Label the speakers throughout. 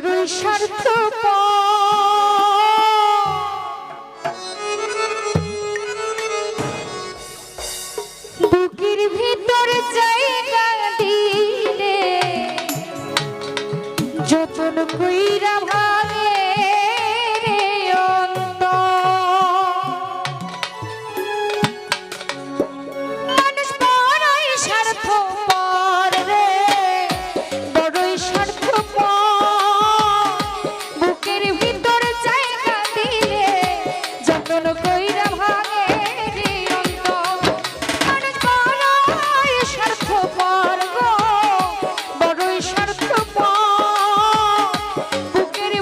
Speaker 1: বড়ই স্বার্থপর বুকের ভিতর জায়গা দিলে যতন কইরা ভাঙে রে মানুষ বড়ই স্বার্থপর রে বড়ই স্বার্থপর বুকের ভিতর জায়গা দিলে যতন কইরা ভাঙে রে মানুষ বড়ই স্বার্থপর গো বড়ই স্বার্থপর বুকের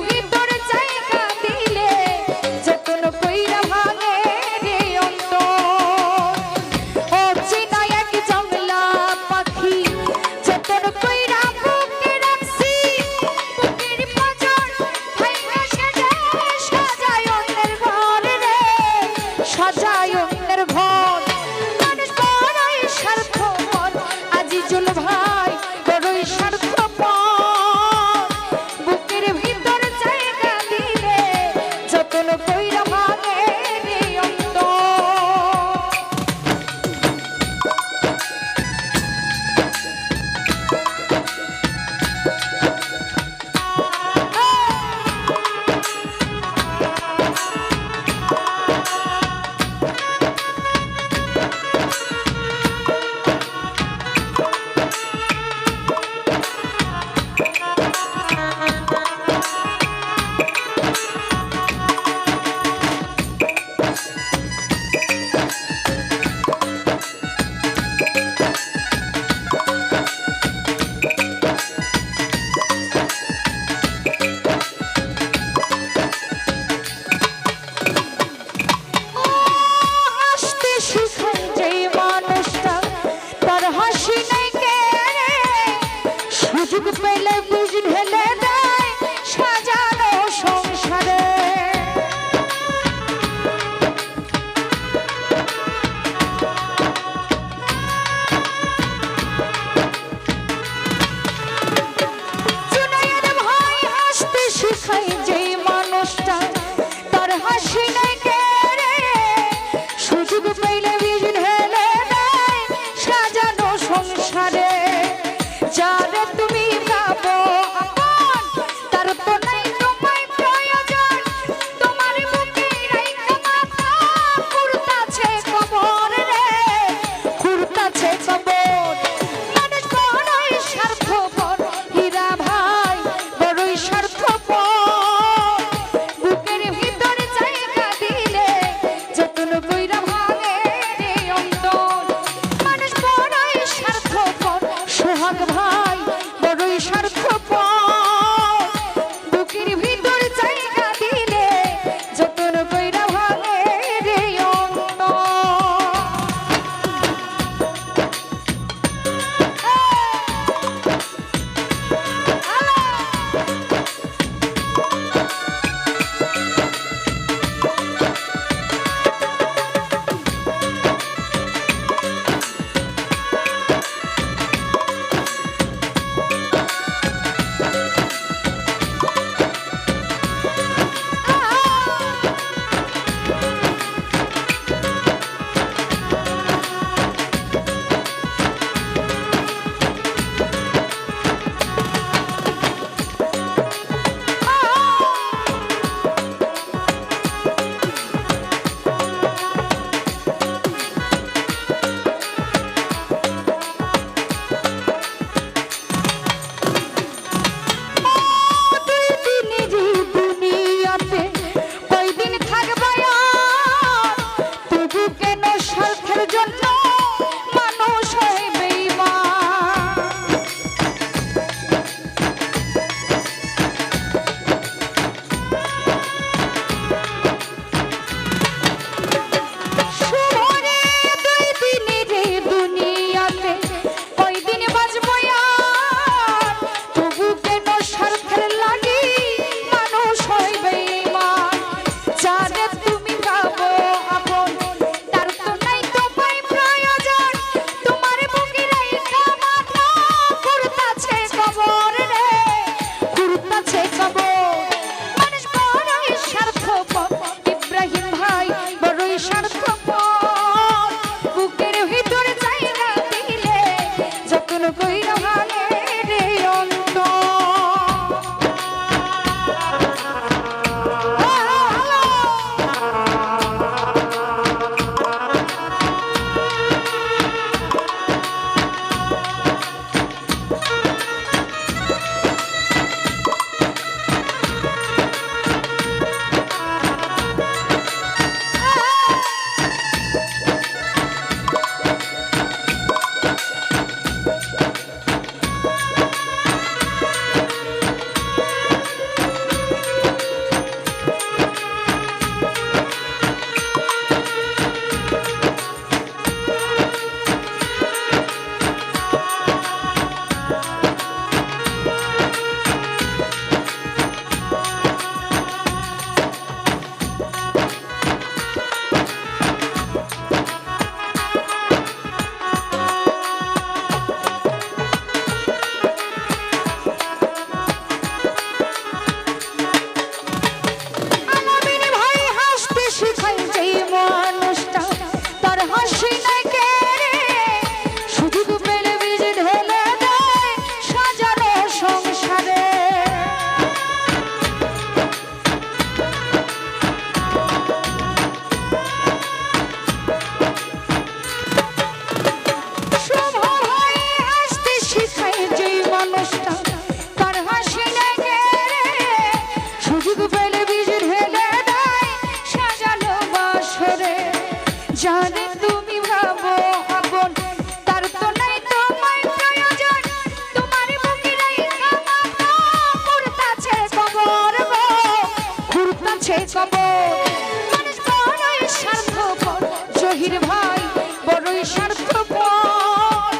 Speaker 1: ঘুরতাছে কবর মানুষ বড়ই স্বার্থপর জহির ভাই বড়ই স্বার্থপর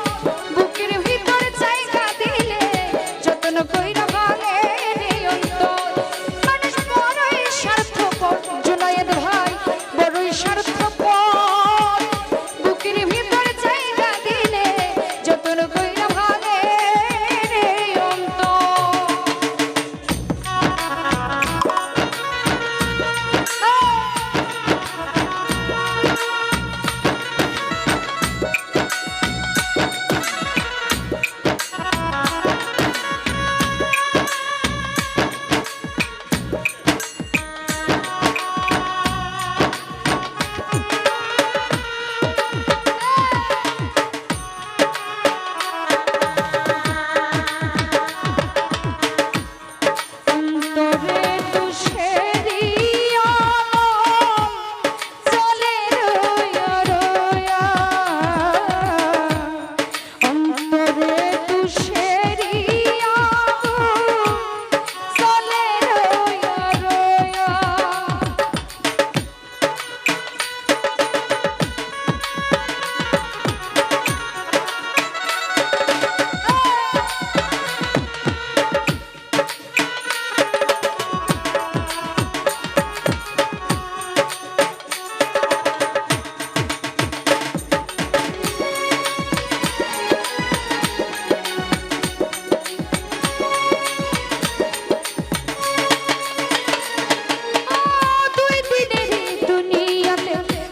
Speaker 1: বুকের ভিতর জায়গা দিলে যতন কইরা ভাঙে রে অন্তর মানুষ বড়ই স্বার্থপর জুনায়েদ ভাই বড়ই স্বার্থপর বুকের ভিতর জায়গা দিলে যতন কইরা ভাঙে রে অন্তর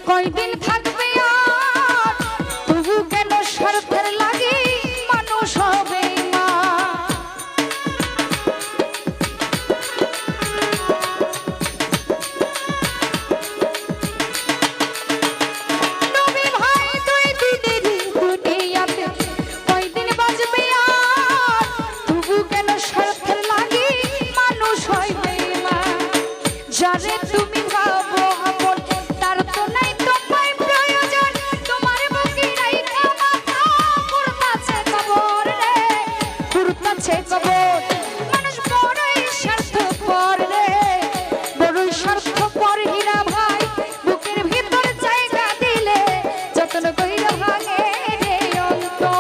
Speaker 1: কয়দিন থাকবে আর তবু কেন স্বার্থের লাগি মানুষ হবে মা নবী ভাই দুই দিনেরই দুনিয়াতে কয়দিন বাঁচবে আর তবু কেন স্বার্থের লাগি মানুষ হবে মা যারে তুমি ভাবো আপন তার তো নাই মানুষ বড়ই স্বার্থপর রে বড়ই স্বার্থপর হীরা ভাই বুকের ভিতর জায়গা দিলে যতন কইরা ভাঙে রে অন্তর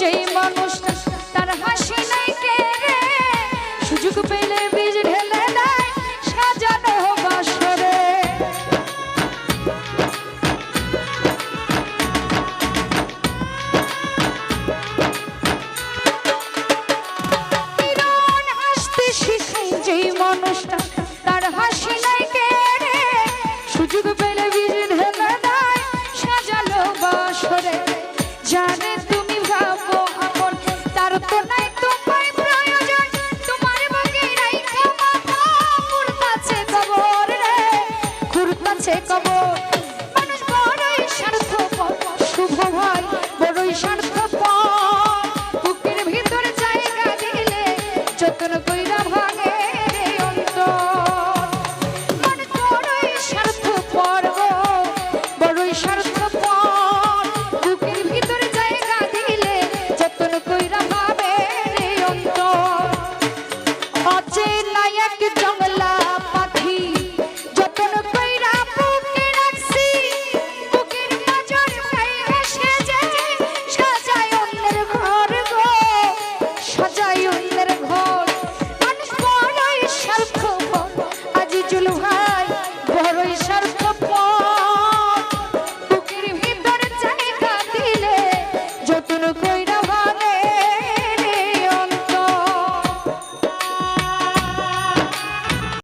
Speaker 1: যেই মানুষটা তার হাসি নাই কে রে সুযোগ পেলে বীজ ঢেলে দেয় সাজানো বাসরে হাসতে শিখাই যেই মানুষটা তার হাসি নাই কে রে সুযোগ পেলে বীজ ঢেলে দেয় সাজানো বাসরে জানে তুমি ভাবো আপন তার তো নাই তোমায় প্রয়োজন তোমার বুকে রাইখা মাথা ঘুরতাছে কবর রে ঘুরতাছে কবর